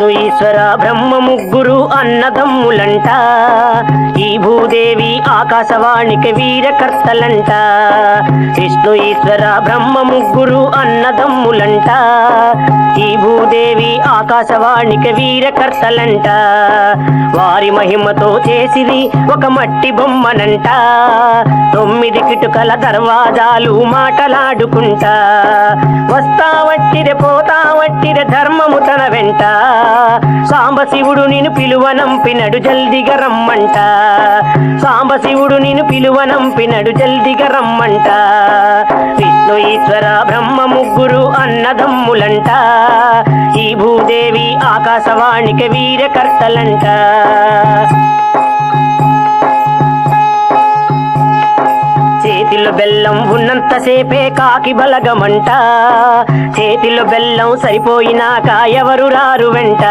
విష్ణు ఈశ్వర బ్రహ్మ ముగ్గురు అన్నదమ్ములంట. ఈ భూదేవి ఆకాశవాణికి వీరకర్తలంట. విష్ణు ఈశ్వర బ్రహ్మ ముగ్గురు అన్నదమ్ములంట. ఈ భూదేవి ఆకాశవాణికి వీరకర్తలంట. వారి మహిమతో చేసిది ఒక మట్టి బొమ్మనంట. 9 కిటుకల దర్వాజాలు మాటలాడుకుంటా. వస్తావట్టిరే పోతావట్టిరే ధర్మము తన వెంట. సాంబశివుడు నిన్ను పిలువనంపినడు జల్దిగా రమ్మంట. సాంబశివుడు నిన్ను పిలువనంపినడు జల్దిగా రమ్మంట. విష్ణు ఈశ్వర బ్రహ్మ ముగ్గురు అన్నదమ్ములంట. ఈ భూదేవి ఆకాశవాణికి వీరకర్తలంట. చేతిలో బెల్లం ఉన్నంతసేపే కాకి బలగమంట. చేతిలో బెల్లం సరిపోయినాక ఎవరు రారు వెంట.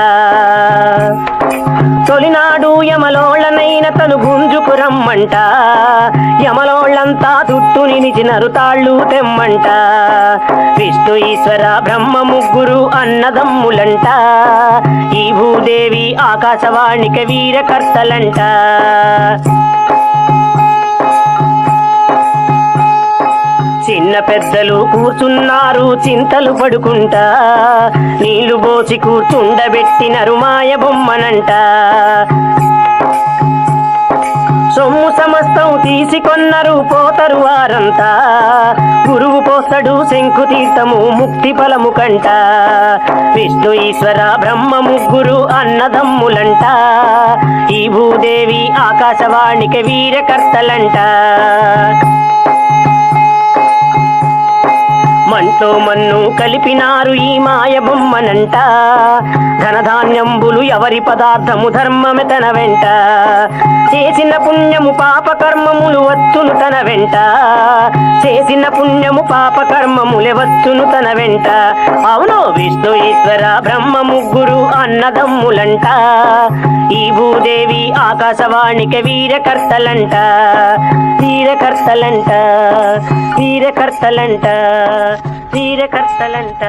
తొలినాడు యమలోళ్ళనైన తను గుంజుకు రమ్మంట. యమలోళ్ళంతా చుట్టూ నిలిచినరు తాళ్ళు తెమ్మంట. విష్ణు ఈశ్వర బ్రహ్మ ముగ్గురు అన్నదమ్ములంట. ఈ భూదేవి ఆకాశవాణికి వీరకర్తలంట. చిన్న పెద్దలు కూర్చున్నారు చింతలు పడుకుంటా. నీళ్లు పోసి కూర్చుండబెట్టినరు మాయ బొమ్మనంట. సొమ్ము సమస్తం తీసుకొన్నరు పోతరు వారంతా. గురువు పోస్తడు శంకు తీర్థము ముక్తి ఫలము కంట. విష్ణు ఈశ్వర బ్రహ్మ ముగ్గురు అన్నదమ్ములంట. ఈ భూదేవి ఆకాశవాణికి వీరకర్తలంట. మంటో మన్ను కలిపినారు ఈ మాయ బొమ్మనంట. ధనధాన్యంబులు ఎవరి పదార్థము ధర్మమే తన వెంట. చేసిన పుణ్యము పాపకర్మములు వచ్చును తన వెంట. చేసిన పుణ్యము పాపకర్మములే వచ్చును తన వెంట. అవును విష్ణు ఈశ్వర బ్రహ్మ ముగ్గురు అన్నదమ్ములంట. ఈ భూదేవి ఆకాశవాణికి వీరకర్తలంట. వీరకర్తలంట. వీరకర్తలంట. వీరకర్తలంట.